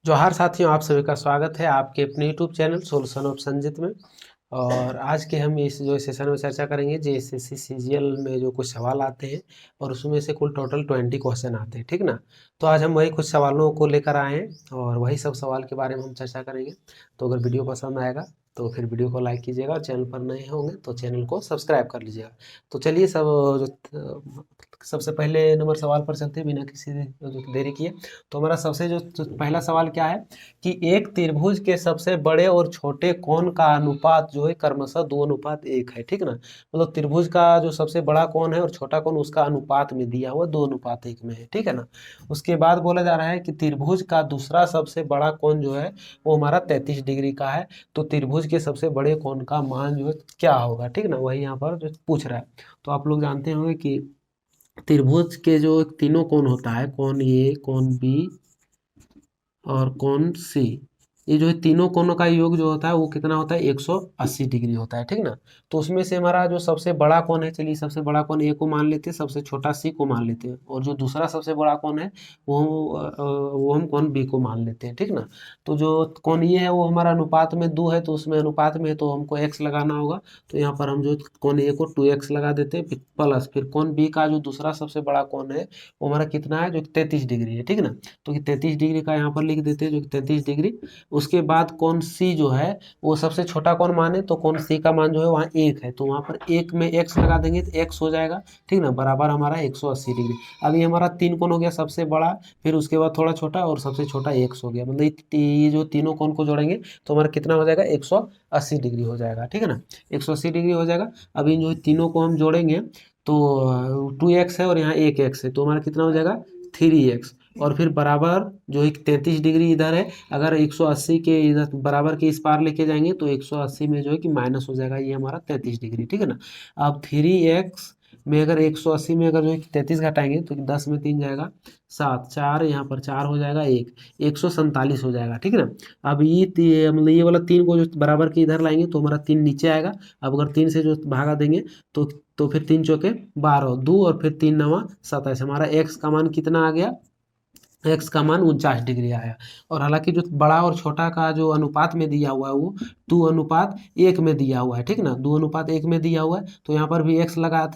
जोहार साथियों, आप सभी का स्वागत है आपके अपने YouTube channel solution of Sanjit में। और आज के हम इस जो सेशन में चर्चा करेंगे जेएसएससी सीजीएल में जो कुछ सवाल आते हैं और उसमें से कुल टोटल 20 क्वेश्चन आते हैं, ठीक ना। तो आज हम वही कुछ सवालों को लेकर आए हैं और वही सब सवाल के बारे में हम चर्चा करेंगे। तो अगर वीडियो पसंद आएगा तो फिर वीडियो को लाइक कीजिएगा और चैनल पर नए होंगे तो चैनल को सब्सक्राइब कर लीजिएगा। तो चलिए सबसे पहले नंबर सवाल पर चलते हैं बिना किसी जो देरी किए। तो हमारा सबसे जो पहला सवाल क्या है कि एक त्रिभुज के सबसे बड़े और छोटे कोण का अनुपात जो है क्रमशः 2:1 है, ठीक ना। मतलब त्रिभुज का जो सबसे बड़ा कोण है और छोटा कोण उसका अनुपात में दिया हुआ 2:1 में है, ठीक है ना। उसके बाद बोला जा रहा है कि त्रिभुज का दूसरा सबसे बड़ा कोण जो है वो हमारा 33 डिग्री का है। तो त्रिभुज के सबसे बड़े कोण का मान जो है क्या होगा, ठीक ना, वही यहाँ पर जो पूछ रहा है। तो आप लोग जानते होंगे कि त्रिभुज के जो तीनों कोण होता है, कोण ए, कोण बी और कोण सी, ये जो है तीनों कोणों का योग जो होता है वो कितना होता है 180 डिग्री होता है, ठीक ना। तो उसमें से हमारा जो सबसे बड़ा कोण है, चलिए सबसे बड़ा कोण ए को मान लेते हैं, सबसे छोटा सी को मान लेते हैं, और जो दूसरा सबसे बड़ा कोण है वो हम कोण बी को मान लेते हैं, ठीक ना। तो जो कोण ये है वो हमारा अनुपात में 2 है, तो उसमें अनुपात में है तो हमको x लगाना होगा। तो यहाँ पर हम जो कोण ए को 2x लगा देते हैं, फिर प्लस फिर कोण बी का जो दूसरा सबसे बड़ा कोण है वो हमारा कितना है, जो 33 डिग्री है, ठीक ना। तो 33 डिग्री का यहाँ पर लिख देते हैं, जो 33 डिग्री। उसके बाद कोण सी जो है वो सबसे छोटा कोण माने तो कोण सी का मान जो है वहाँ 1 है, तो वहाँ पर 1 में x लगा देंगे तो x हो जाएगा, ठीक ना, बराबर हमारा 180 डिग्री। अभी हमारा 3 कोण हो गया, सबसे बड़ा, फिर उसके बाद थोड़ा छोटा और सबसे छोटा x हो गया। मतलब ये जो तीनों कोण को जोड़ेंगे तो हमारा कितना हो जाएगा 180 डिग्री हो जाएगा, ठीक है ना। 180 डिग्री हो जाएगा। अब इन जो तीनों को हम जोड़ेंगे तो 2x है और यहाँ 1x है, तो हमारा कितना हो जाएगा 3x। और फिर बराबर जो एक 33 डिग्री इधर है, अगर 180 के इधर बराबर के इस पार लेके जाएंगे तो 180 में जो है कि माइनस हो जाएगा, ये हमारा 33 डिग्री, ठीक है ना। अब 3x में अगर 180 में अगर जो है 33 घटाएंगे तो 10 में 3 जाएगा 7, 4 यहाँ पर 4 हो जाएगा 1, 147 हो जाएगा, ठीक है ना। अब मतलब ये वाला 3 को जो बराबर के इधर लाएंगे तो हमारा 3 नीचे आएगा। अब अगर 3 से जो भागा देंगे तो फिर 3 चौके 12, 2 और फिर 3 नवा 27, हमारा x का मान कितना आ गया, एक्स का मान 49 डिग्री आया। और हालांकि जो बड़ा और छोटा का जो अनुपात में दिया हुआ है वो 2:1 में दिया हुआ है, ठीक ना, 2:1 में दिया हुआ है। तो यहाँ पर भी एक्स लगाए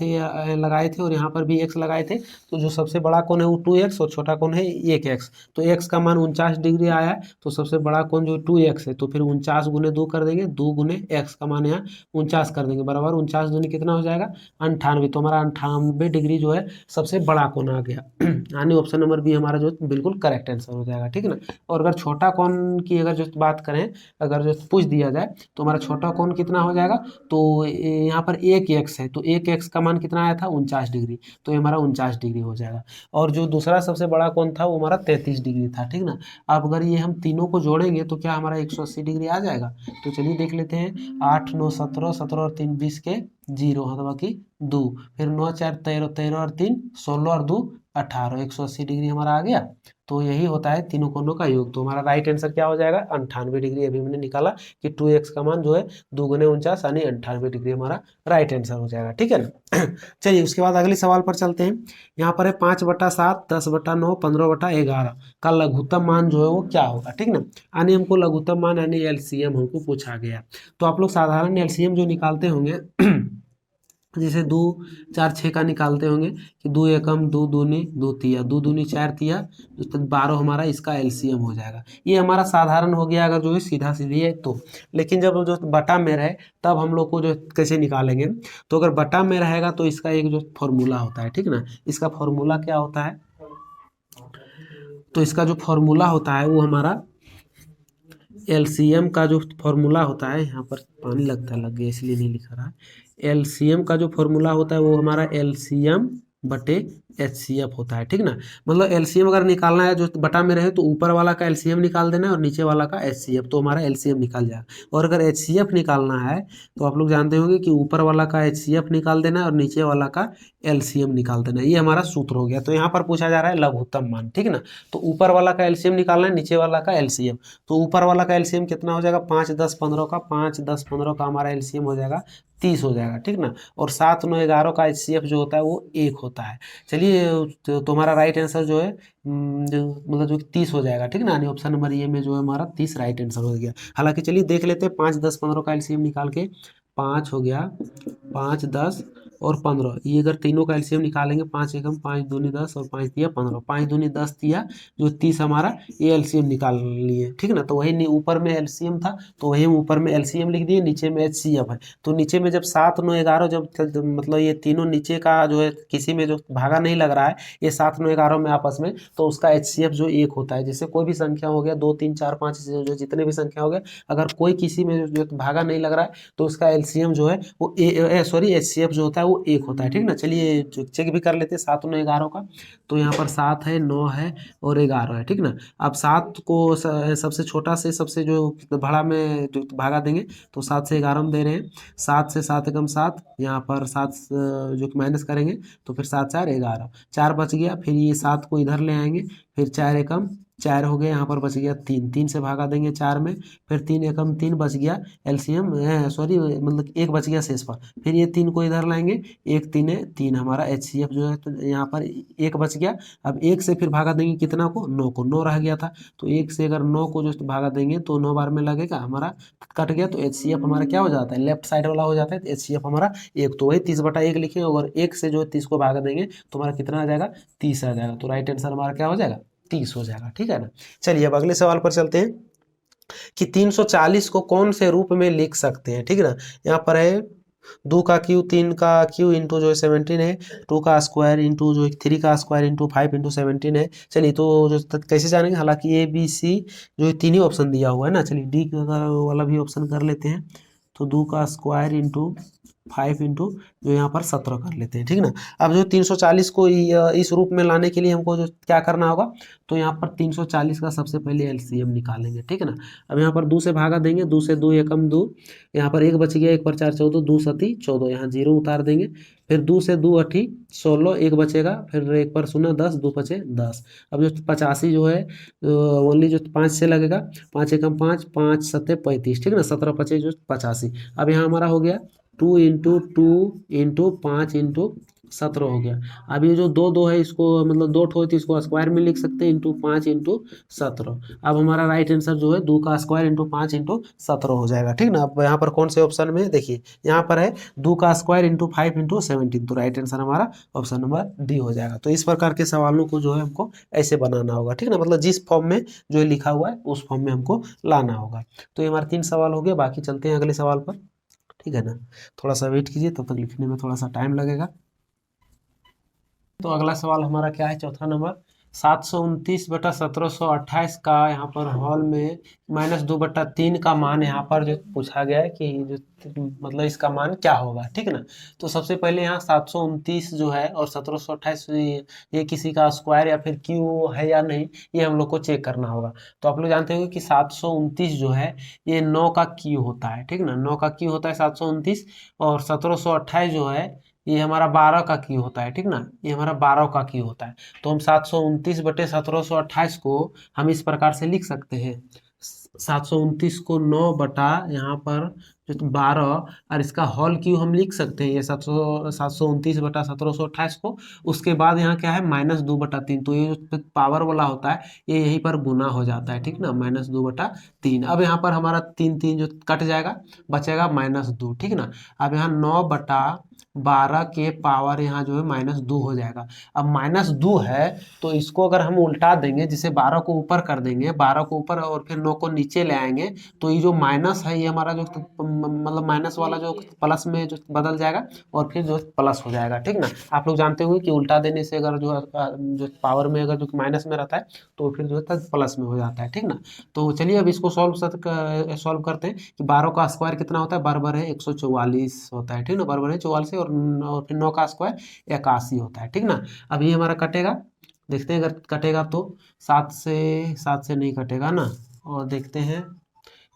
थे और यहाँ पर भी एक्स लगाए थे। तो जो सबसे बड़ा कोण है वो 2x और छोटा कोण है 1x। तो एक्स का मान 49 डिग्री आया है, तो सबसे बड़ा कोण जो 2x है, तो फिर 49 गुने 2 कर देंगे, 2 गुने एक्स का मान यहाँ 49 कर देंगे, बराबर 49 दूनी कितना हो जाएगा 98। तो हमारा 98 डिग्री जो है सबसे बड़ा कोण आ गया। यानी ऑप्शन नंबर बी हमारा जो बिल्कुल करेक्ट आंसर हो जाएगा, ठीक है ना। और अगर छोटा कोण की अगर जो बात करें, अगर जो पूछ दिया जाए तो हमारा छोटा कोण कितना हो जाएगा, तो यहाँ पर 1x है, तो 1x का मान कितना आया था 49 डिग्री, तो ये हमारा 49 डिग्री हो जाएगा। और जो दूसरा सबसे बड़ा कोण था वो हमारा 33 डिग्री था, ठीक ना। अब अगर ये हम तीनों को जोड़ेंगे तो क्या हमारा 180 डिग्री आ जाएगा। तो चलिए देख लेते हैं, 8 9 17, 17 और 3 20 के 0, हाँ, तो बाकी 2, फिर 9 4 13, 13 और 3 16 और 2 18, 180 डिग्री हमारा आ गया। तो यही होता है तीनों कोणों का योग। तो हमारा राइट आंसर क्या हो जाएगा 98 डिग्री। अभी हमने निकाला कि 2x का मान जो है 2 गुने 49 यानी 98 डिग्री हमारा राइट आंसर हो जाएगा, ठीक है ना। चलिए उसके बाद अगले सवाल पर चलते हैं। यहाँ पर है 5/7, 10/9, 15/11 का लघुत्तम मान जो है वो क्या होगा, ठीक ना। यानी हमको लघुत्तम मान यानी एलसीएम हमको पूछा गया। तो आप लोग साधारण एलसीएम जो निकालते होंगे जैसे 2 4 6 का निकालते होंगे कि 2 एकम 2 दूनी 2 तिया, 2 दूनी 4 तिया, तो 12 हमारा इसका एलसीएम हो जाएगा। ये हमारा साधारण हो गया अगर जो है सीधा सीधी है तो। लेकिन जब जो बटा में रहे तब हम लोग को जो कैसे निकालेंगे, तो अगर बटा में रहेगा तो इसका एक जो फॉर्मूला होता है, ठीक ना। इसका फॉर्मूला क्या होता है, तो इसका जो फॉर्मूला होता है वो हमारा एलसीएम का जो फॉर्मूला होता है, यहाँ पर पानी लग गया इसलिए नहीं लिखा रहा है। एलसीएम का जो फॉर्मूला होता है वो हमारा एलसीएम बटे एचसीएफ होता है, ठीक ना। मतलब एलसीएम अगर निकालना है जो बटा में रहे तो ऊपर वाला का एलसीएम निकाल देना है और नीचे वाला का एचसीएफ, तो हमारा एलसीएम निकाल जाएगा। और अगर एचसीएफ निकालना है तो आप लोग जानते होंगे कि ऊपर वाला का एचसीएफ निकाल देना है और नीचे वाला का एलसीएम निकाल देना है। ये हमारा सूत्र हो गया। तो यहाँ पर पूछा जा रहा है लघुत्तम मान, ठीक ना। तो ऊपर वाला का एलसीएम निकालना है, नीचे वाला का एलसीएम। तो ऊपर वाला का एलसीएम कितना हो जाएगा 5 10 15 का, 5 10 15 का हमारा एलसीएम हो जाएगा 30 हो जाएगा, ठीक ना। और 7 9 11 का एचसीएफ जो होता है वो 1 होता है। चलिए चलिए तो हमारा राइट आंसर जो है जो मतलब जो 30 हो जाएगा, ठीक ना, यानी ऑप्शन नंबर ए में जो है हमारा 30 राइट आंसर हो गया। हालांकि चलिए देख लेते हैं 5, 10, 15 का एलसीएम निकाल के। 5 हो गया, 5, 10 और 15, ये अगर तीनों का एलसीएम निकालेंगे, 5 एकम 5 दूनी 10 और 5 दिया 15, 5 दूनी 10 दिया जो 30 हमारा, ये एलसीएम निकाल लिए, ठीक ना। तो वही ऊपर में एलसीएम था तो वही ऊपर में एलसीएम लिख दिए, नीचे में एचसीएफ है। तो नीचे में जब 7, 9, 11 जब मतलब ये तीनों नीचे का जो है किसी में जो भागा नहीं लग रहा है, ये 7, 9, 11 में आपस में, तो उसका एचसीएफ जो 1 होता है। जैसे कोई भी संख्या हो गया 2, 3, 4, 5 जो जितने भी संख्या हो गए, अगर कोई किसी में जो भागा नहीं लग रहा है तो उसका एलसीएम जो है वो सॉरी एचसीएफ जो होता है वो 1 होता है, ठीक ना। चलिए चेक भी कर लेते हैं 7, 9, 11 का। तो यहाँ पर 7 है, 9 है और 11 है, ठीक ना। अब 7 को सबसे छोटा से सबसे जो भाड़ा में जो भागा देंगे तो 7 से 11 में दे रहे हैं। 7 से 7 एकम 7, यहाँ पर 7 जो कि माइनस करेंगे तो फिर 7, 4, 11, 4 बच गया। फिर ये 7 को इधर ले आएंगे, फिर 4 एकम 4 हो गया, यहाँ पर बच गया 3, 3 से भागा देंगे 4 में, फिर 3 एकम 3 बच गया एलसीएम, सॉरी मतलब 1 बच गया शेष पर। फिर ये 3 को इधर लाएंगे, 1 3 3 हमारा एचसीएफ जो है, तो यहाँ पर 1 बच गया। अब 1 से फिर भागा देंगे कितना को, 9 को, 9 रह गया था। तो 1 से अगर 9 को जो भागा देंगे तो 9 बार में लगेगा हमारा, कट गया तो एचसीएफ हमारा क्या हो जाता है, लेफ्ट साइड वाला हो जाता है। तो एचसीएफ हमारा 1, तो वही 30/1 लिखे, और 1 से जो है 30 को भागा देंगे तो हमारा कितना आ जाएगा, 30 आ जाएगा। तो राइट आंसर हमारा क्या हो जाएगा, 30 हो जाएगा, ठीक है ना। चलिए अब अगले सवाल पर चलते हैं कि 340 को कौन से रूप में लिख सकते हैं, ठीक है ना। यहाँ पर है 2 का क्यू, 3 का क्यू इंटू जो है 17 है, 2 का स्क्वायर इंटू जो है 3 का स्क्वायर इंटू 5 इंटू 17 है। चलिए तो जो कैसे जानेंगे, हालांकि ए बी सी जो है 3 ही ऑप्शन दिया हुआ है ना। चलिए डी वाला भी ऑप्शन कर लेते हैं। तो 2 का स्क्वायर इंटू 5 इंटू जो यहाँ पर 17 कर लेते हैं, ठीक ना। अब जो 340 को इस रूप में लाने के लिए हमको जो क्या करना होगा, तो यहाँ पर 340 का सबसे पहले एलसीएम निकालेंगे, ठीक है ना। अब यहाँ पर 2 से भागा देंगे, 2 से 2 एकम 2, यहाँ पर 1 बच गया, 1 पर 4 14, 2 सती 14, यहाँ 0 उतार देंगे। फिर 2 से 2 अठी 16, 1 बचेगा, फिर 1 पर 0 10, 2 बचे 10। अब जो 85 जो है ओनली जो 5 से लगेगा, 5 एकम 5, 5 सत्ते 35, ठीक है ना, 17 पचे जो 85। अब यहाँ हमारा हो गया 2 इंटू 2 इंटू 5 इंटू 17 हो गया। अब ये जो 2 2 है इसको मतलब 2 ठो है तो इसको स्क्वायर में लिख सकते हैं, इंटू 5 इंटू 17। अब हमारा राइट आंसर जो है 2 का स्क्वायर इंटू 5 इंटू 17 हो जाएगा, ठीक ना। अब यहाँ पर कौन से ऑप्शन में देखिए, यहाँ पर है 2 का स्क्वायर इंटू 5 इंटू 17, तो राइट आंसर हमारा ऑप्शन नंबर डी हो जाएगा। तो इस प्रकार के सवालों को जो है हमको ऐसे बनाना होगा, ठीक ना, मतलब जिस फॉर्म में जो है लिखा हुआ है उस फॉर्म में हमको लाना होगा। तो ये हमारे 3 सवाल हो गए, बाकी चलते हैं अगले सवाल पर, ठीक है ना। थोड़ा सा वेट कीजिए, तब तक लिखने में थोड़ा सा टाइम लगेगा। तो अगला सवाल हमारा क्या है, चौथा नंबर, 729/1728 का यहाँ पर हॉल में -2/3 का मान यहाँ पर जो पूछा गया है कि जो मतलब इसका मान क्या होगा, ठीक है ना। तो सबसे पहले यहाँ 729 जो है और 1728 ये किसी का स्क्वायर या फिर क्यू है या नहीं, ये हम लोग को चेक करना होगा। तो आप लोग जानते होंगे कि 729 जो है ये 9 का क्यू होता है, ठीक ना, 9 का क्यू होता है 729। और 1728 जो है ये हमारा 12 का क्यू होता है, ठीक ना, ये हमारा 12 का क्यू होता है। तो हम 729/1728 को हम इस प्रकार से लिख सकते हैं, 729 को 9 बटा यहाँ पर जो 12, और इसका हॉल क्यू हम लिख सकते हैं ये 729/1728 को। उसके बाद यहाँ क्या है, -2/3, तो ये जो पावर वाला होता है ये यहीं पर गुना हो जाता है, ठीक ना, -2/3। अब यहाँ पर हमारा 3 3 जो कट जाएगा, बचेगा -2, ठीक ना। अब यहाँ 9/12 के पावर यहाँ जो है -2 हो जाएगा। अब -2 है तो इसको अगर हम उल्टा देंगे, जिसे 12 को ऊपर कर देंगे, 12 को ऊपर और फिर 9 को नीचे ले आएंगे, तो ये जो माइनस है ये हमारा जो मतलब माइनस वाला जो प्लस में जो बदल जाएगा और फिर जो प्लस हो जाएगा, ठीक ना। आप लोग जानते होंगे कि उल्टा देने से अगर जो पावर में अगर जो माइनस में रहता है तो फिर जो है प्लस में हो जाता है, ठीक ना। तो चलिए अब इसको सॉल्व करते हैं कि 12 का स्क्वायर कितना होता है, बराबर है 144 होता है, ठीक ना, बराबर है 44 और फिर 9 का स्क्वायर 81 होता है, ठीक ना। अब ये हमारा कटेगा, देखते हैं अगर कटेगा तो 7 से नहीं कटेगा ना, और देखते हैं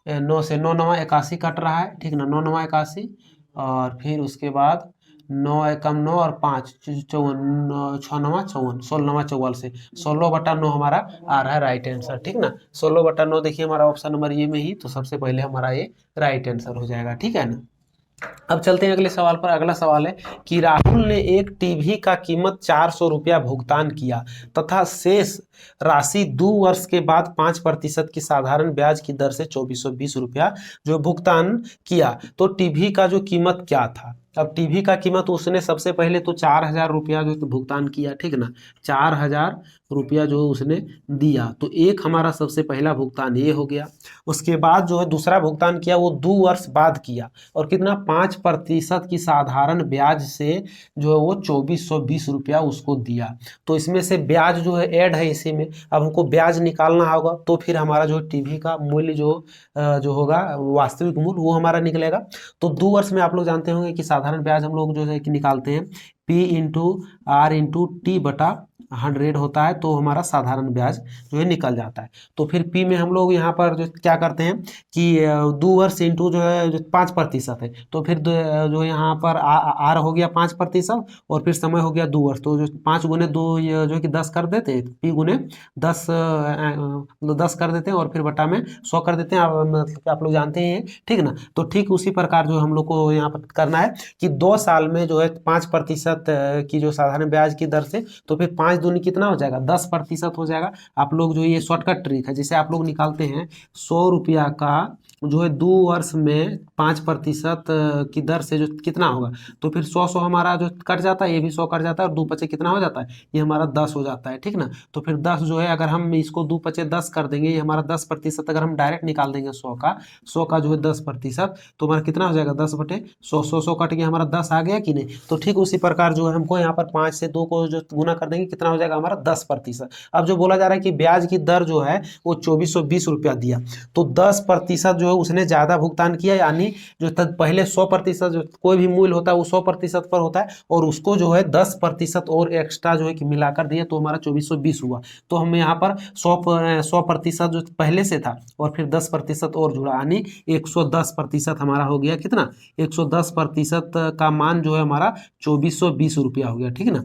9 से 9 9 81 कट रहा है, ठीक ना, 9 9 81, और फिर उसके बाद 9 एकम 9 और 5 54, 6 9 54, 16 44 से 16/9 हमारा आ रहा है राइट आंसर, ठीक ना। 16/9 देखिए हमारा ऑप्शन नंबर ये में ही, तो सबसे पहले हमारा ये राइट आंसर हो जाएगा, ठीक है ना। अब चलते हैं अगले सवाल पर। अगला सवाल है कि राहुल ने एक टीवी का कीमत 400 रुपया भुगतान किया तथा शेष राशि 2 वर्ष के बाद 5% की साधारण ब्याज की दर से 2420 रुपया जो भुगतान किया। तो टीवी का जो कीमत क्या था? अब टीवी का कीमत उसने सबसे पहले तो 4000 रुपया जो भुगतान किया, ठीक ना, 4000 रुपया जो उसने दिया, तो एक हमारा सबसे पहला भुगतान ये हो गया। उसके बाद जो है दूसरा भुगतान किया वो 2 वर्ष बाद किया, और कितना, 5% की साधारण ब्याज से जो है वो 2420 रुपया उसको दिया। तो इसमें से ब्याज जो है ऐड है इसी में। अब हमको ब्याज निकालना होगा, तो फिर हमारा जो टीवी का मूल्य जो होगा वास्तविक मूल्य वो हमारा निकलेगा। तो 2 वर्ष में आप लोग जानते होंगे कि साधारण ब्याज हम लोग जो है कि निकालते हैं P/R/T/100 होता है, तो हमारा साधारण ब्याज जो है निकल जाता है। तो फिर P में हम लोग यहाँ पर जो क्या करते हैं कि 2 वर्ष इंटू जो है जो 5% है, तो फिर जो यहाँ पर R हो गया 5%, और फिर समय हो गया 2 वर्ष, तो जो 5 × 2 जो कि 10 कर देते हैं, P × 10 मतलब 10 कर देते हैं, और फिर बटा में 100 कर देते हैं। मतलब आप लोग जानते हैं, ठीक ना। तो ठीक उसी प्रकार जो हम लोग को यहाँ पर करना है कि 2 साल में जो है 5% की जो साधारण ब्याज की दर से, तो फिर 5 दूनी कितना हो जाएगा, 10% हो जाएगा। आप लोग जो ये शॉर्टकट ट्रिक है, जैसे आप लोग निकालते हैं 100 रुपया का जो है 2 वर्ष में 5% की दर से जो कितना होगा, तो फिर 100 हमारा जो कट जाता है, ये भी 100 कट जाता है, और 2 कितना हो जाता है, ये हमारा 10 हो जाता है, ठीक ना। तो फिर 10 जो है अगर हम इसको 2 10 कर देंगे, ये हमारा 10% अगर हम डायरेक्ट निकाल देंगे 100 का जो है 10%, तो हमारा कितना हो जाएगा, 10/100, 100 कट गया, हमारा 10 आ गया कि नहीं। तो ठीक उसी प्रकार जो है हमको यहाँ पर 5 से 2 को जो गुना कर देंगे, कितना हो जाएगा हमारा 10%। अब जो बोला जा रहा है कि ब्याज की दर जो है वो 2420 रुपया दिया, तो 10% जो है उसने ज़्यादा भुगतान किया, यानी जो पहले 100% जो कोई भी मूल्य होता है वो 100% पर होता है, और उसको जो है 10% और एक्स्ट्रा जो है कि मिलाकर दिया, तो हमारा 2420 हुआ। तो हमें यहाँ पर 100% जो पहले से था, और फिर 10% और जुड़ा, यानी 110% हमारा हो गया कितना, 110% का मान जो है हमारा 2420 रुपया हो गया, ठीक ना।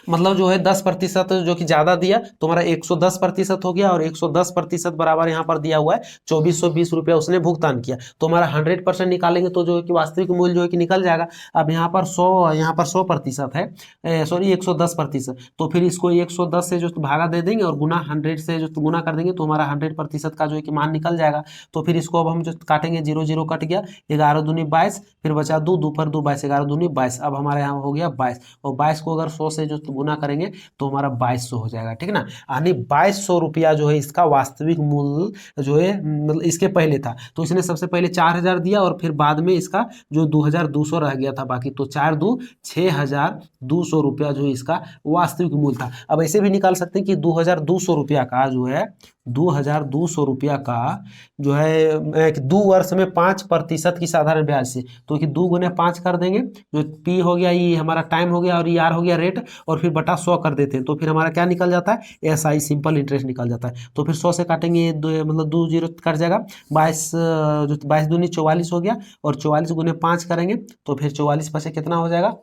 मतलब जो है 10% जो कि ज़्यादा दिया, तो हमारा 110% हो गया, और 110% बराबर यहाँ पर दिया हुआ है 2420 रुपया उसने भुगतान किया। तो हमारा 100% निकालेंगे तो जो है कि वास्तविक मूल्य जो है कि निकल जाएगा। अब यहाँ पर 100% है, सॉरी 110%, तो फिर इसको 110 से जो भागा दे देंगे, और गुना 100 से जो गुना कर देंगे, तो हमारा 100% का जो है कि मान निकल जाएगा। तो फिर इसको अब हम जो काटेंगे, 0 0 कट गया, 11 दूनी 22, फिर बचा 2, 2 पर 2 22, 11 दूनी 22, अब हमारे यहाँ हो गया 22, और 22 को अगर 100 से जो गुना करेंगे तो हमारा 2200 हो जाएगा, ठीक ना। यानी 2200 रुपया जो है इसका वास्तविक मूल्य जो है, मतलब इसके पहले था, तो इसने सबसे पहले 4000 दिया, और फिर बाद में इसका जो 2200 रह गया था बाकी, तो 4 2 6200 रुपया जो इसका वास्तविक मूल्य था। अब ऐसे भी निकाल सकते हैं कि 2200 रुपया का जो है 2200 रुपया का जो है 2 वर्ष में 5% की साधारण ब्याज से, तो कि 2 × 5 कर देंगे, जो पी हो गया ये हमारा टाइम हो गया, और ये आर हो गया रेट, और फिर बटा 100 कर देते हैं, तो फिर हमारा क्या निकल जाता है, एसआई सिंपल इंटरेस्ट निकल जाता है। तो फिर 100 से काटेंगे, मतलब 2 0 कट जाएगा, 22 जो 22 दूनी 44 हो गया, और 44 × 5 करेंगे, तो फिर 44 पचे कितना हो जाएगा,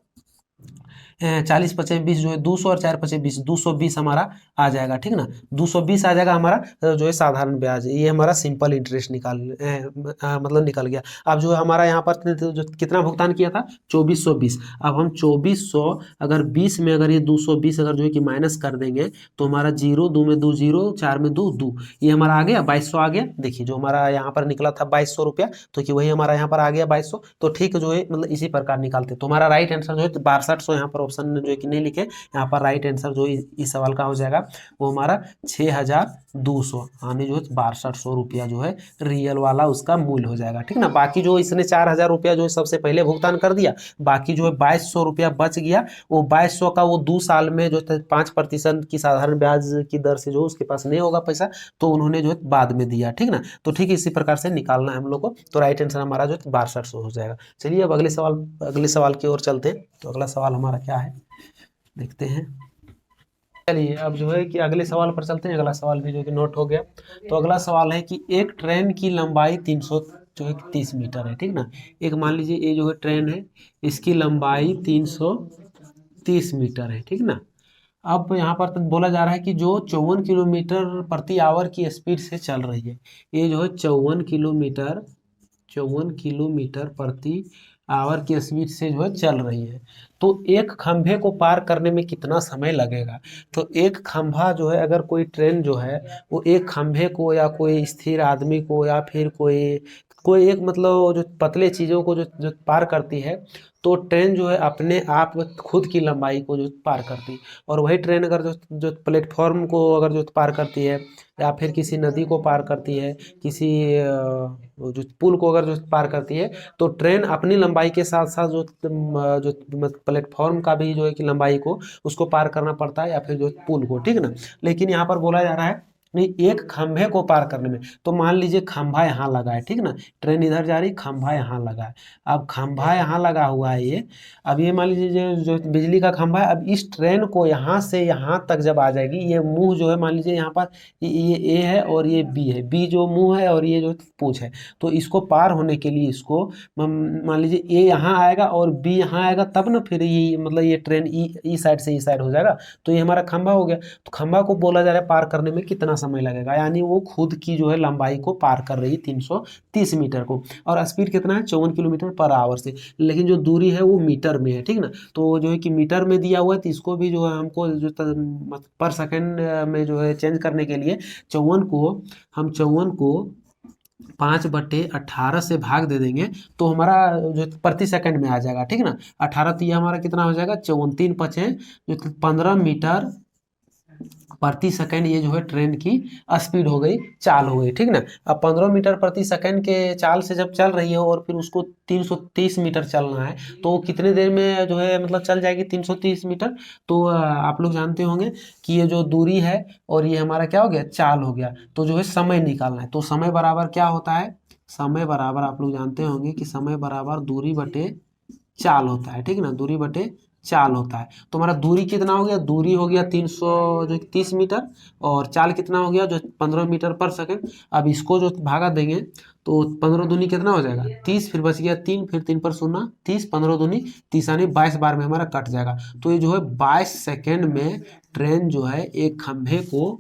40 पचे 20 जो है 200, और 4 पचे 20, 220 हमारा आ जाएगा, ठीक ना। 220 आ जाएगा हमारा जो है साधारण ब्याज, ये हमारा सिंपल इंटरेस्ट मतलब निकल गया। अब जो है हमारा यहाँ पर जो कितना भुगतान किया था, 2420। अब हम 2400 अगर 20 में अगर ये 220 अगर जो है कि माइनस कर देंगे, तो हमारा 0 2 में 2 0, 4 में 2 2, ये हमारा आ गया 2200 आ गया। देखिए जो हमारा यहाँ पर निकला था 2200 रुपया, तो कि वही हमारा यहाँ पर आ गया 2200। तो ठीक जो है मतलब इसी प्रकार निकालते, तो हमारा राइट आंसर जो है 6200 यहाँ पर ऑप्शन जो है कि नहीं लिखे, यहाँ पर राइट आंसर जो इस सवाल का हो जाएगा वो हमारा 6200, यानी जो है 6200 रुपया जो है रियल वाला उसका मूल्य हो जाएगा, ठीक ना। बाकी जो इसने 4000 रुपया जो है सबसे पहले भुगतान कर दिया, बाकी जो है 2200 रुपया बच गया, वो 2200 का वो 2 साल में जो 5% की साधारण ब्याज की दर से जो उसके पास नहीं होगा पैसा, तो उन्होंने जो है बाद में दिया, ठीक ना। तो ठीक इसी प्रकार से निकालना है हम लोग को, तो राइट आंसर हमारा जो 6200 हो जाएगा। चलिए अब अगले सवाल की ओर चलते हैं। तो अगला सवाल हमारा क्या है देखते हैं। चलिए अब जो है कि अगले सवाल पर चलते हैं। अगला सवाल भी जो कि नोट हो गया। तो अगला सवाल है कि एक ट्रेन की लंबाई 330 मीटर है, ठीक ना। एक मान लीजिए ये जो है ट्रेन है, इसकी लंबाई 330 मीटर है, ठीक ना। अब यहाँ पर तो बोला जा रहा है कि जो 54 किलोमीटर प्रति आवर की स्पीड से चल रही है, ये जो है 54 किलोमीटर 54 किलोमीटर प्रति आवर की स्पीड से जो है चल रही है, तो एक खंभे को पार करने में कितना समय लगेगा। तो एक खंभा जो है, अगर कोई ट्रेन जो है वो एक खंभे को या कोई स्थिर आदमी को या फिर कोई कोई एक मतलब जो पतले चीज़ों को जो जो पार करती है, तो ट्रेन जो है अपने आप खुद की लंबाई को जो पार करती है। और वही ट्रेन अगर जो जो प्लेटफॉर्म को अगर जो पार करती है या फिर किसी नदी को पार करती है, किसी वो जो पुल को अगर जो पार करती है, तो ट्रेन अपनी लंबाई के साथ साथ जो प्लेटफॉर्म का भी जो है कि लंबाई को उसको पार करना पड़ता है, या फिर जो पुल को, ठीक ना। लेकिन यहाँ पर बोला जा रहा है नहीं, एक खंभे को पार करने में, तो मान लीजिए खंभा यहाँ लगा है, ठीक ना, ट्रेन इधर जा रही, खंभा यहाँ लगा है। अब खंभा यहाँ लगा हुआ है ये, अब ये मान लीजिए जो बिजली का खंभा है, अब इस ट्रेन को यहाँ से यहाँ तक जब आ जाएगी, ये मुंह जो है मान लीजिए यहाँ पर ये ए है और ये बी है, बी जो मुंह है और ये जो पूंछ है, तो इसको पार होने के लिए इसको मान लीजिए ए यहाँ आएगा और बी यहाँ आएगा, तब ना फिर ये मतलब ये ट्रेन ई साइड से ई साइड हो जाएगा, तो ये हमारा खंभा हो गया। तो खंभा को बोला जा रहा है पार करने में कितना समय लगेगा, यानी वो खुद की जो है लंबाई को पार कर रही है 330 मीटर को, और स्पीड कितना है 54 किलोमीटर पर आवर से, लेकिन जो दूरी है वो मीटर में है, ठीक ना। तो जो है कि मीटर में दिया हुआ है, तो इसको भी जो है हमको जो पर सेकंड में जो है चेंज करने के लिए 54 को 5/18 से भाग दे देंगे, तो हमारा जो प्रति सेकंड में आ जाएगा, ठीक ना। 18 तो ये हमारा कितना हो जाएगा 54, 3 5 जो 15 मीटर प्रति सेकंड, ये जो है ट्रेन की स्पीड हो गई, चाल हो गई, ठीक ना। अब 15 मीटर प्रति सेकंड के चाल से जब चल रही है और फिर उसको 330 मीटर चलना है, तो कितने देर में जो है मतलब चल जाएगी 330 मीटर। तो आप लोग जानते होंगे कि ये जो दूरी है और ये हमारा क्या हो गया, चाल हो गया, तो जो है समय निकालना है, तो समय बराबर क्या होता है, समय बराबर आप लोग जानते होंगे कि समय बराबर दूरी बटे चाल होता है, ठीक ना, दूरी बटे चाल होता है। तो हमारा दूरी कितना हो गया, दूरी हो गया 330 मीटर, और चाल कितना हो गया जो 15 मीटर पर सेकंड। अब इसको जो भागा देंगे, तो 15 दूनी कितना हो जाएगा 30, फिर बच गया 3, फिर 3 पर 0, 30, 15 दूनी 30, यानी 22 बार में हमारा कट जाएगा। तो ये जो है 22 सेकेंड में ट्रेन जो है एक खंभे को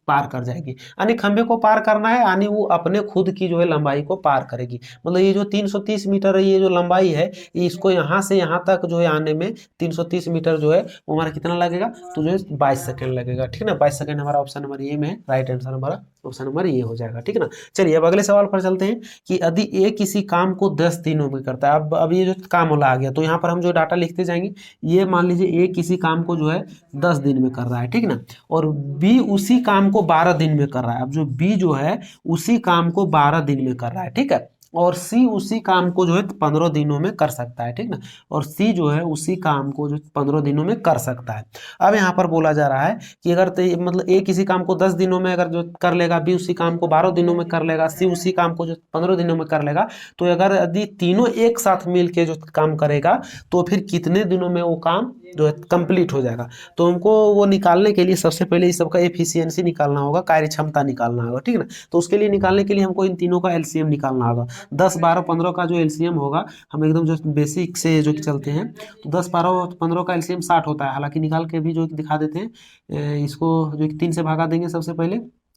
पार कर जाएगी, यानी खंभे को पार करना है, यानी वो अपने खुद की जो है लंबाई को पार करेगी। मतलब ये जो 330 मीटर है, ये जो लंबाई है, इसको यहाँ से यहाँ तक जो है आने में 330 मीटर जो है वो हमारा कितना लगेगा, तो जो है 22 सेकंड लगेगा, ठीक ना। 22 सेकंड हमारा ऑप्शन नंबर ए में है, राइट आंसर हमारा ऑप्शन नंबर ये हो जाएगा, ठीक ना। चलिए अब अगले सवाल पर चलते हैं कि यदि ए किसी काम को 10 दिनों में करता है। अब ये जो काम वाला आ गया, तो यहाँ पर हम जो डाटा लिखते जाएंगे, ये मान लीजिए ए किसी काम को जो है 10 दिन में कर रहा है, ठीक ना, और बी उसी काम को 12 दिन में कर रहा है। अब जो बी जो है उसी काम को 12 दिन में कर रहा है, ठीक है, और सी उसी काम को जो है 15 दिनों में कर सकता है, ठीक ना, और सी जो है उसी काम को जो 15 दिनों में कर सकता है। अब यहाँ पर बोला जा रहा है कि अगर मतलब ए किसी काम को 10 दिनों में अगर जो कर लेगा, बी उसी काम को 12 दिनों में कर लेगा, सी उसी काम को जो 15 दिनों में कर लेगा, तो अगर यदि तीनों एक साथ मिल के जो काम करेगा, तो फिर कितने दिनों में वो काम जो है कंप्लीट हो जाएगा। तो हमको वो निकालने के लिए सबसे पहले इस सबका एफिशिएंसी निकालना होगा, कार्य क्षमता निकालना होगा, ठीक ना। तो उसके लिए निकालने के लिए हमको इन तीनों का एलसीएम निकालना होगा। 10 12 15 का जो एलसीएम होगा, हम एकदम जो बेसिक से जो चलते हैं, तो 10 12 15 का एलसीएम 60 होता है। हालांकि निकाल के भी जो दिखा देते हैं, इसको जो 3 से भागा देंगे सबसे पहले,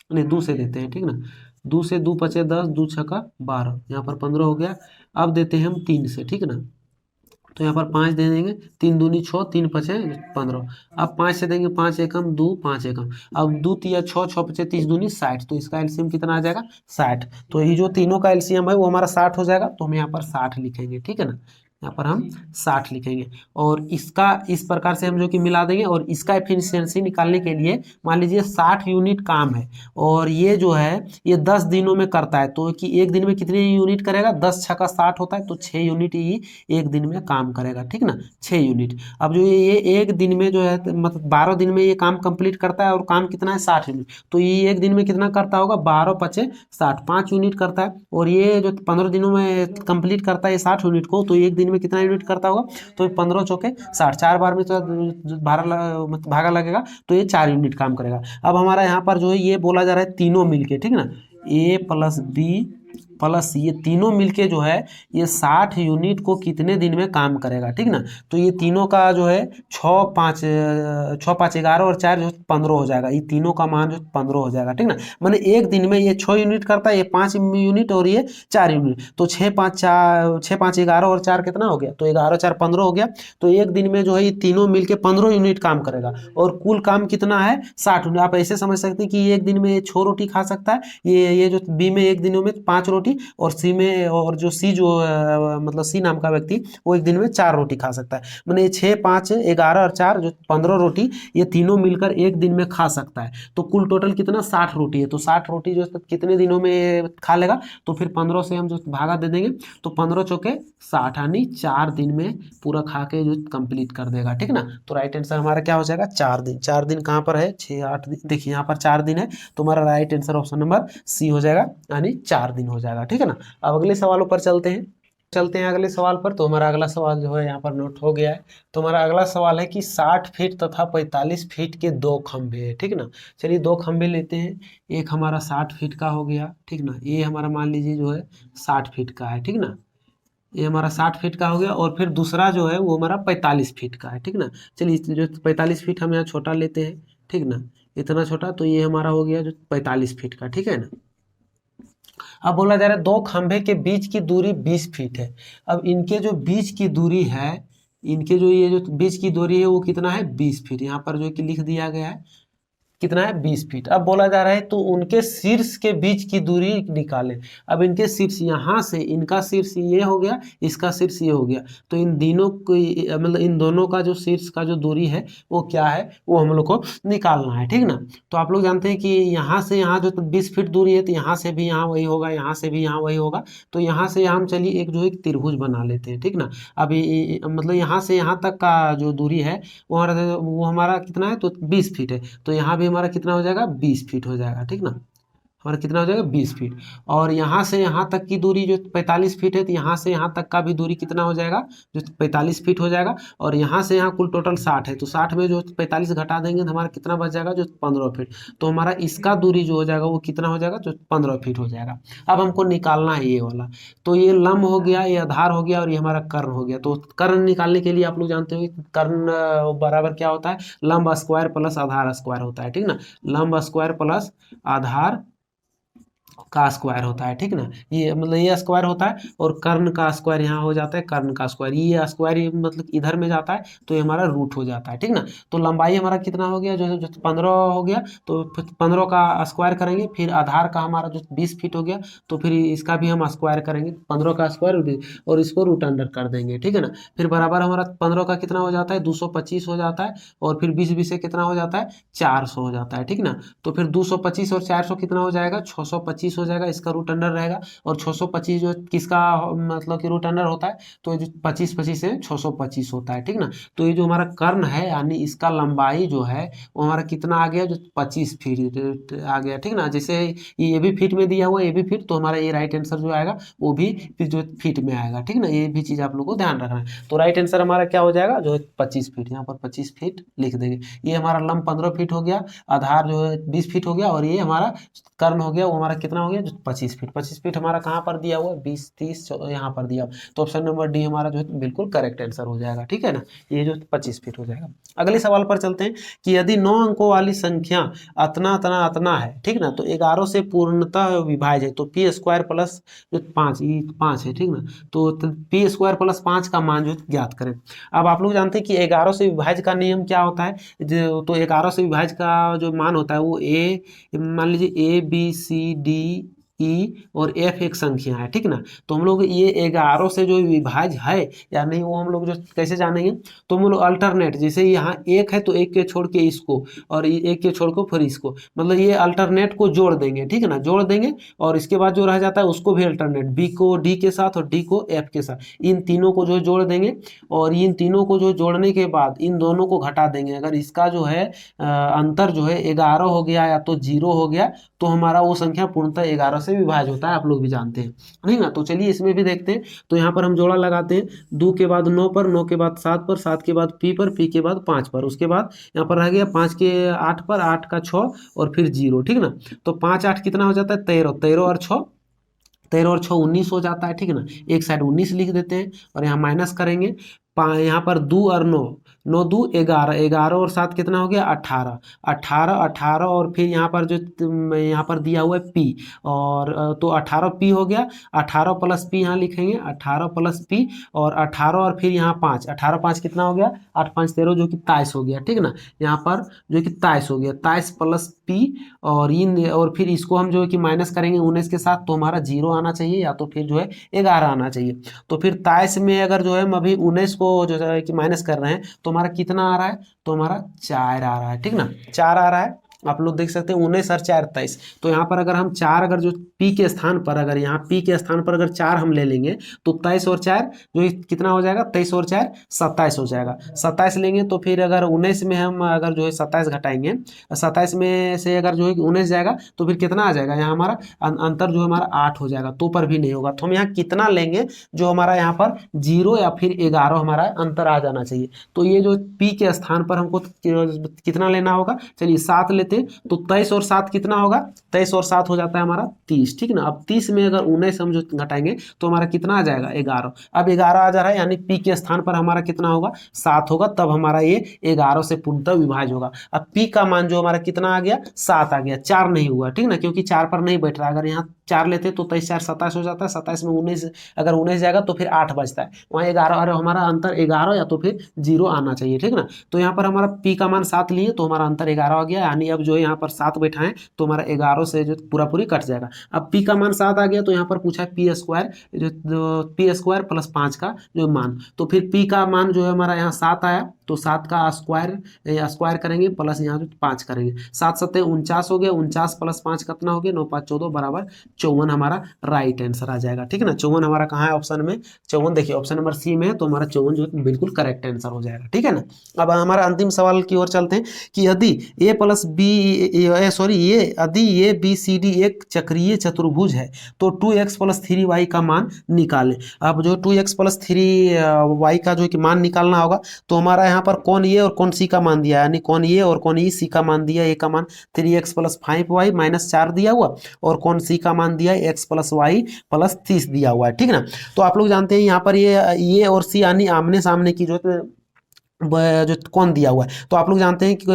नहीं 2 से देते हैं, ठीक ना, 2 से 2 पचे 10, 2 छक्का 12, यहाँ पर 15 हो गया। अब देते हैं हम 3 से, ठीक ना, तो यहाँ पर 5 दे देंगे, 3 दूनी 6, 3 पचे 15। अब 5 से देंगे, 5 एकम 2, 5 एकम, अब 2 तिया 6, 6 पचे 30 दूनी 60, तो इसका एलसीएम कितना आ जाएगा 60। तो ये जो तीनों का एलसीएम है वो हमारा 60 हो जाएगा, तो हम यहाँ पर 60 लिखेंगे, ठीक है ना, यहाँ पर हम 60 लिखेंगे। और इसका इस प्रकार से हम जो कि मिला देंगे, और इसका एफिशिएंसी निकालने के लिए मान लीजिए 60 यूनिट काम है, और ये जो है ये 10 दिनों में करता है, तो कि एक दिन में कितने यूनिट करेगा, 10 छक्का 60 होता है, तो 6 यूनिट ही एक दिन में काम करेगा, ठीक ना, 6 यूनिट। अब जो ये एक दिन में जो है मतलब 12 दिन में ये काम कंप्लीट करता है, और काम कितना है 60 यूनिट, तो ये एक दिन में कितना करता होगा 12 पचे 60, 5 यूनिट करता है। और ये जो 15 दिनों में कंप्लीट करता है 60 यूनिट को, तो एक दिन में कितना यूनिट करता होगा, तो 15 चौके 60, 4 बार में तो भागा लगेगा, तो ये 4 यूनिट काम करेगा। अब हमारा यहाँ पर जो है ये बोला जा रहा है तीनों मिलके, ठीक ना, ए प्लस बी प्लस ये तीनों मिलके जो है ये 60 यूनिट को कितने दिन में काम करेगा, ठीक ना। तो ये तीनों का जो है 6 5 11 और 4 जो 15 हो जाएगा, ये तीनों का मान जो 15 हो जाएगा, ठीक ना। मैंने एक दिन में ये 6 यूनिट करता है, ये 5 यूनिट और ये 4 यूनिट, तो 6 5 11 और 4 कितना हो गया, तो 11 4 15 हो गया। तो एक दिन में जो है ये तीनों मिलके 15 यूनिट काम करेगा और कुल काम कितना है 60 यूनिट। आप ऐसे समझ सकते हैं कि एक दिन में ये 6 रोटी खा सकता है, ये जो बी में एक दिन में 5 रोटी, और सी में, और जो सी जो मतलब सी नाम का व्यक्ति वो एक दिन में 4 रोटी खा सकता है। मैंने 6 5 11 और 4 जो 15 रोटी ये तीनों मिलकर एक दिन में खा सकता है। तो कुल टोटल कितना 60 रोटी है, तो 60 रोटी जो कितने दिनों में खा लेगा, तो फिर 15 से हम जो भागा दे देंगे, तो 15 चौके 60 यानी 4 दिन में पूरा खा के जो कंप्लीट कर देगा, ठीक ना। तो राइट आंसर हमारा क्या हो जाएगा 4 दिन। 4 दिन कहाँ पर है 6 8 दिन, देखिए यहाँ पर 4 दिन है, तो हमारा right answer option number C हो जाएगा, यानी 4 दिन हो जाएगा, ठीक है ना। अब अगले सवालों पर चलते हैं अगले सवाल पर। तो हमारा अगला सवाल जो है यहाँ पर नोट हो गया है। तो हमारा अगला सवाल है कि 60 फीट तथा 45 फीट के 2 खंभे हैं, ठीक ना। चलिए 2 खंभे लेते हैं, एक हमारा 60 फीट का हो गया, ठीक ना। ये हमारा मान लीजिए जो है 60 फीट का है, ठीक ना। ये हमारा 60 फीट का हो गया, और फिर दूसरा जो है वो हमारा 45 फीट का है, ठीक ना। चलिए जो 45 फीट हम यहाँ छोटा लेते हैं, ठीक ना, इतना छोटा, तो ये हमारा हो गया जो 45 फीट का, ठीक है ना। अब बोला जा रहा है 2 खंभे के बीच की दूरी 20 फीट है। अब इनके जो बीच की दूरी है, इनके जो ये जो बीच की दूरी है वो कितना है 20 फीट, यहाँ पर जो कि लिख दिया गया है कितना है 20 फीट। अब बोला जा रहा है तो उनके शीर्ष के बीच की दूरी निकालें। अब इनके शीर्ष यहाँ से, इनका शीर्ष ये हो गया, इसका शीर्ष ये हो गया, तो इन तीनों को मतलब इन दोनों का जो शीर्ष का जो दूरी है वो क्या है, वो हम लोग को निकालना है, ठीक ना। तो आप लोग जानते हैं कि यहाँ से यहाँ जो 20 फीट दूरी है, तो यहाँ से भी यहाँ वही होगा, यहाँ से भी यहाँ वही होगा। तो यहाँ से हम चलिए एक जो एक त्रिभुज बना लेते हैं, ठीक ना। अब मतलब यहाँ से यहाँ तक का जो दूरी है वो हमारा कितना है, तो 20 फीट है। तो यहाँ भी हमारा कितना हो जाएगा 20 फीट हो जाएगा, ठीक ना। हमारा कितना हो जाएगा 20 फीट। और यहाँ से यहाँ तक की दूरी जो 45 फीट है, तो यहाँ से यहाँ तक का भी दूरी कितना हो जाएगा, जो 45 फीट हो जाएगा। और यहाँ से यहाँ कुल टोटल 60 है, तो 60 में जो 45 घटा देंगे तो हमारा कितना बच जाएगा, जो 15 फीट। तो हमारा इसका दूरी जो हो जाएगा वो कितना हो जाएगा, जो 15 फीट हो जाएगा। अब हमको निकालना है ये वाला, तो ये लंब हो गया, ये आधार हो गया, और ये हमारा कर्ण हो गया। तो कर्ण निकालने के लिए आप लोग जानते हो कि कर्ण बराबर क्या होता है, लंब स्क्वायर प्लस आधार स्क्वायर होता है, ठीक ना। लंब स्क्वायर प्लस आधार का स्क्वायर होता है, ठीक ना। ये मतलब ये स्क्वायर होता है, और कर्ण का स्क्वायर यहाँ हो जाता है, कर्ण का स्क्वायर, ये स्क्वायर ये मतलब इधर में जाता है, तो ये हमारा रूट हो जाता है, ठीक ना। तो लंबाई हमारा कितना हो गया, जो 15 हो गया, तो 15 का स्क्वायर करेंगे, फिर आधार का हमारा जो 20 फीट हो गया, तो फिर इसका भी हम स्क्वायर करेंगे, 15 का स्क्वायर, और इसको रूट अंडर कर देंगे, ठीक है ना। फिर बराबर हमारा 15 का कितना हो जाता है 225 हो जाता है, और फिर 20 से कितना हो जाता है 400 हो जाता है, ठीक ना। तो फिर 225 और 400 कितना हो जाएगा 625 हो जाएगा, इसका रूट अंडर रहेगा। और 625 जो किसका मतलब कि रूट अंडर होता है, तो जो 25 से 625 होता है, ठीक ना। तो ये जो हमारा कर्ण है, यानी इसका लंबाई जो है वो हमारा कितना आ गया, जो 25 फीट आ गया, ठीक ना। जैसे ये भी फीट में दिया हुआ है, ये भी फीट, तो हमारा ये राइट आंसर जो आएगा वो भी फिर जो फीट में आएगा, ठीक ना। ये भी चीज़ आप लोग को ध्यान रखना है। तो राइट आंसर हमारा क्या हो जाएगा, जो है 25 फीट, यहाँ पर 25 फीट लिख देंगे। ये हमारा लंब 15 फीट हो गया, आधार जो है 20 फीट हो गया, और ये हमारा कर्ण हो गया, वो हमारा कितना हो गया, जो 25 फीट। 25 फीट हमारा कहाँ पर दिया हुआ है 20 30 यहाँ पर दिया। तो ऑप्शन नंबर डी हमारा जो है बिल्कुल करेक्ट आंसर हो जाएगा, ठीक है ना। ये जो 25 फीट हो जाएगा। अगले सवाल पर चलते हैं कि यदि 9 अंकों वाली संख्या अतना अतना अतना है, ठीक ना, तो 11 से पूर्णतः विभाज्य है, तो पी स्क्वायर प्लस जो 5, ये 5 है, ठीक ना। तो पी स्क्वायर प्लस 5 का मान जो ज्ञात करें। अब आप लोग जानते हैं कि 11 से विभाज्य का नियम क्या होता है, तो 11 से विभाज्य का जो मान होता है वो मान लीजिए ABCD ई और एफ एक संख्या है, ठीक ना। तो हम लोग ये 11 से जो विभाज्य है या नहीं, वो हम लोग जो कैसे जानेंगे, तो हम लोग अल्टरनेट, जैसे यहाँ एक है तो एक के छोड़ के इसको, और एक के छोड़ को फिर इसको, मतलब ये अल्टरनेट को जोड़ देंगे, ठीक है ना, जोड़ देंगे। और इसके बाद जो रह जाता है उसको भी अल्टरनेट, बी को डी के साथ और डी को एफ के साथ, इन तीनों को जो जोड़ देंगे। और इन तीनों को जो जोड़ने के बाद इन दोनों को घटा देंगे। अगर इसका जो है अंतर जो है 11 हो गया या तो 0 हो गया, तो हमारा वो संख्या पूर्णतः 11 से विभाज्य होता है, आप लोग भी जानते हैं, नहीं ना। तो चलिए इसमें भी देखते हैं। तो यहाँ पर हम जोड़ा लगाते हैं, 2 के बाद 9 पर, 9 के बाद 7 पर, 7 के बाद पी पर, पी के बाद 5 पर, उसके बाद यहाँ पर रह गया 5 के 8 पर, 8 का 6 और फिर 0, ठीक ना। तो 5 8 कितना हो जाता है 13, 13 और 6 13 और 6 19 हो जाता है, ठीक है ना। एक साइड 19 लिख देते हैं और यहाँ माइनस करेंगे। यहाँ पर 2 और 9, 9 2 11, 11 और 7 कितना हो गया 18, 18 18 और फिर यहाँ पर जो यहाँ पर दिया हुआ है पी, और तो 18 पी हो गया, 18 प्लस पी यहाँ लिखेंगे, 18 प्लस पी और 18 और फिर यहाँ 5, 18 5 कितना हो गया 8 5 13 जो कि 23 हो गया, ठीक है ना। यहाँ पर जो कि 23 हो गया, 23 प्लस पी और इन, और फिर इसको हम जो है कि माइनस करेंगे 19 के साथ, तो हमारा 0 आना चाहिए या तो फिर जो है 11 आना चाहिए। तो फिर 23 में अगर जो है हम अभी 19 को जो है कि माइनस कर रहे हैं तो हमारा कितना आ रहा है, तो हमारा 4 आ रहा है, ठीक ना, 4 आ रहा है। आप लोग देख सकते हैं 19 और 4 23। तो यहाँ पर अगर हम 4 अगर जो पी के स्थान पर, अगर यहाँ पी के स्थान पर अगर 4 हम ले लेंगे तो 23 और 4 जो कितना हो जाएगा, 23 और 4 27 हो जाएगा। 27 लेंगे तो फिर अगर 19 में हम अगर जो है 27 घटाएंगे, 27 में से अगर जो है 19 जाएगा तो फिर कितना आ जाएगा, यहाँ हमारा अंतर जो हमारा 8 हो जाएगा, तो पर भी नहीं होगा। तो हम यहाँ कितना लेंगे, जो हमारा यहाँ पर 0 या फिर 11 हमारा अंतर आ जाना चाहिए। तो ये जो पी के स्थान पर हमको कितना लेना होगा, चलिए 7 लेते हैं। तो 23 और 7 कितना होगा, 23 और 7 हो जाता है हमारा 30, ठीक ना। अब 30 में अगर 19 हम जो घटाएंगे तो हमारा कितना आ जाएगा 11। अब 11 आ जा रहा है, यानी पी के स्थान पर हमारा कितना होगा 7 होगा, तब हमारा ये 11 से पूर्णतः विभाज्य होगा। अब पी का मान जो हमारा कितना आ गया 7 आ गया, 4 नहीं हुआ, ठीक ना, क्योंकि 4 पर नहीं बैठ रहा। अगर यहाँ 4 लेते तो 23 4 27 हो जाता है, 27 में 19 अगर 19 जाएगा तो फिर 8 बचता है, वहाँ 11 और हमारा अंतर 11 या तो फिर 0 आना चाहिए, ठीक ना। तो यहाँ पर हमारा पी का मान 7 लिए तो हमारा अंतर 11 आ गया, यानी अब जो है यहाँ पर 7 बैठाएं तो हमारा 11 से जो पूरा पूरी कट जाएगा। अब पी का मान 7 आ गया तो यहाँ पर पूछा है पी स्क्वायर, जो पी स्क्वायर प्लस 5 का जो मान, तो फिर पी का मान जो है हमारा यहाँ 7 आया, तो 7 का स्क्वायर करेंगे प्लस यहाँ जो 5 करेंगे, 7 7 49 हो गया, 49 प्लस 5 कितना हो गया 9 5 14 बराबर 54 हमारा राइट आंसर आ जाएगा, ठीक है ना। 54 हमारा कहाँ है ऑप्शन में, 54 देखिए ऑप्शन नंबर सी में है, तो हमारा 54 जो बिल्कुल करेक्ट आंसर हो जाएगा, ठीक है ना। अब हमारा अंतिम सवाल की ओर चलते हैं कि यदि ए प्लस बी यदि ए बी सी डी एक चक्रीय चतुर्भुज है तो 2x प्लस 3y का मान निकालें। अब जो 2x प्लस 3y का जो कि मान निकालना होगा, तो हमारा यहाँ पर कौन ए और कौन सी का मान दिया, यानी कौन ए और कौन ई सी का मान दिया, ए का मान 3x प्लस 5y माइनस 4 दिया हुआ, और कौन सी का मान दिया x प्लस वाई प्लस 30 दिया हुआ है, ठीक ना। तो आप लोग जानते हैं यहाँ पर ये और सी यानी आमने सामने की जो कौन दिया हुआ है, तो आप लोग जानते हैं कि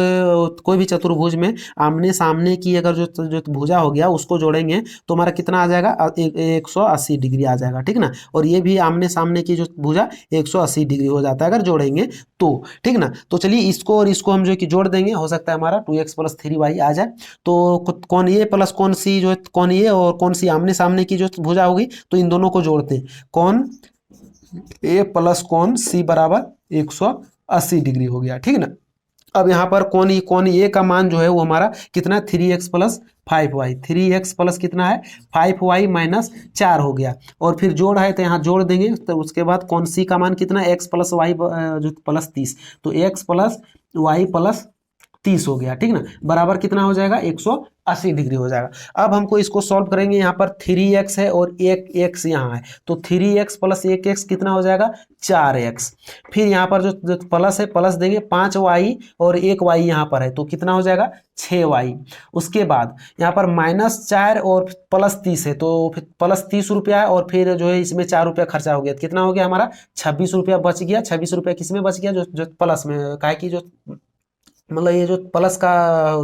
कोई भी चतुर्भुज में आमने सामने की अगर जो भुजा हो गया उसको जोड़ेंगे तो हमारा कितना आ जाएगा 180 डिग्री आ जाएगा, ठीक ना। और ये भी आमने सामने की जो भुजा 180 डिग्री हो जाता है अगर जोड़ेंगे तो, ठीक ना। तो चलिए इसको और इसको हम जो कि जोड़ देंगे, हो सकता है हमारा 2x प्लस 3y आ जाए। तो कौन ये प्लस कौन सी जो कौन ये और कौन सी आमने सामने की जो भुजा होगी, तो इन दोनों को जोड़ते हैं, कौन ए प्लस कौन सी बराबर 180 डिग्री हो गया, ठीक ना। अब यहाँ पर कौन ए का मान जो है वो हमारा कितना 3x plus 5y, 3x plus कितना है 5y माइनस 4 हो गया, और फिर जोड़ है तो यहाँ जोड़ देंगे, तो उसके बाद कौन सी का मान कितना x प्लस वाई जो प्लस 30, तो x प्लस वाई प्लस 30 हो गया, ठीक ना, बराबर कितना हो जाएगा 180 डिग्री हो जाएगा। अब हमको इसको सॉल्व करेंगे, यहाँ पर 3x है और एक x यहाँ है, तो 3x प्लस 1x कितना हो जाएगा 4x, फिर यहाँ पर जो प्लस है प्लस देंगे 5y और 1y यहाँ पर है तो कितना हो जाएगा 6y। उसके बाद यहाँ पर माइनस 4 और प्लस 30 है तो फिर प्लस 30 रुपया है, और फिर जो है इसमें 4 रुपया खर्चा हो गया, कितना हो गया हमारा 26 रुपया बच गया। 26 रुपया किस में बच गया, जो प्लस में, काहे कि जो मतलब ये जो प्लस का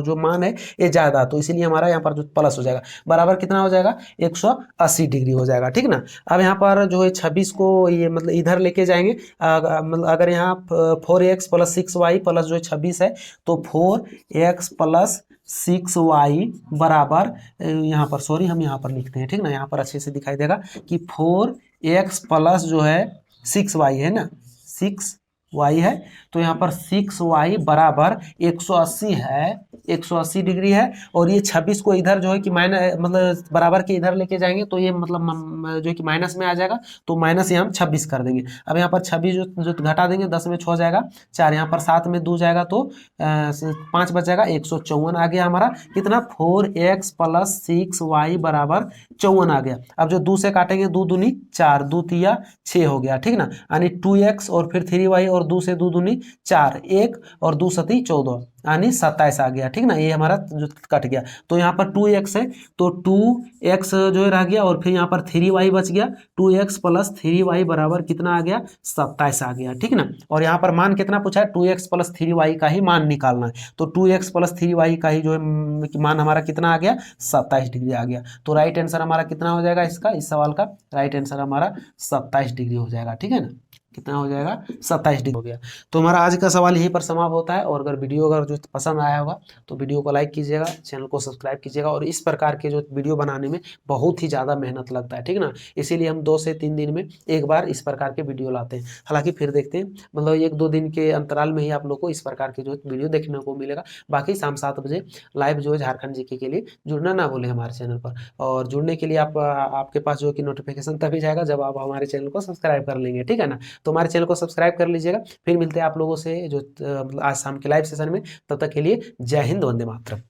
जो मान है ये ज़्यादा, तो इसीलिए हमारा यहाँ पर जो प्लस हो जाएगा बराबर कितना हो जाएगा 180 डिग्री हो जाएगा, ठीक ना। अब यहाँ पर जो है 26 को ये मतलब इधर लेके जाएंगे, मतलब अगर यहाँ 4x प्लस 6y प्लस जो है 26 है, तो 4x प्लस 6y बराबर यहाँ पर, सॉरी हम यहाँ पर लिखते हैं, ठीक ना, यहाँ पर अच्छे से दिखाई देगा कि 4x प्लस जो है 6y है ना, 6y है, तो यहाँ पर 6y बराबर 180 है, 180 डिग्री है, और ये 26 को इधर जो है कि माइनस मतलब बराबर के इधर लेके जाएंगे तो ये मतलब जो कि माइनस में आ जाएगा, तो माइनस यहाँ हम 26 कर देंगे। अब यहाँ पर 26 जो घटा देंगे 10 में 6 हो जाएगा 4, यहाँ पर 7 में 2 जाएगा तो 5 बच जाएगा, 154 आ गया हमारा कितना 4x प्लस 6y बराबर 54 आ गया। अब जो 2 से काटेंगे 2 दूनी 4, 2 तिया 6 हो गया, ठीक ना, यानी 2x और फिर 3y और 2 से 2 दूनी 4, 1 और 2 सती 14, यानी 27 आ गया, ठीक ना, ये हमारा जो कट गया। तो यहाँ पर 2x है, तो 2x जो है रह गया, और फिर यहाँ पर 3y बच गया। 2x प्लस 3y बराबर कितना आ गया, 27 आ गया, ठीक ना। और यहाँ पर मान कितना पूछा है, 2x प्लस 3y का ही मान निकालना है। तो 2x प्लस 3y का ही जो है मान हमारा कितना आ गया, 27 डिग्री आ गया। तो राइट आंसर हमारा कितना हो जाएगा, इसका, इस सवाल का राइट आंसर हमारा 27 डिग्री हो जाएगा, ठीक है ना। कितना हो जाएगा, 27 डिग्री हो गया। तो हमारा आज का सवाल यहीं पर समाप्त होता है। और अगर वीडियो अगर जो पसंद आया होगा तो वीडियो को लाइक कीजिएगा, चैनल को सब्सक्राइब कीजिएगा। और इस प्रकार के जो वीडियो बनाने में बहुत ही ज़्यादा मेहनत लगता है, ठीक ना, इसीलिए हम 2 से 3 दिन में एक बार इस प्रकार के वीडियो लाते हैं। हालांकि फिर देखते हैं, मतलब 1-2 दिन के अंतराल में ही आप लोग को इस प्रकार के जो वीडियो देखने को मिलेगा। बाकी शाम 7 बजे लाइव जो है झारखंड जीके के लिए जुड़ना ना भूलें हमारे चैनल पर। और जुड़ने के लिए आपके पास जो कि नोटिफिकेशन तभी जाएगा जब आप हमारे चैनल को सब्सक्राइब कर लेंगे, ठीक है ना। तो हमारे चैनल को सब्सक्राइब कर लीजिएगा। फिर मिलते हैं आप लोगों से जो मतलब आज शाम के लाइव सेशन में। तब तक के लिए जय हिंद, वंदे मातरम।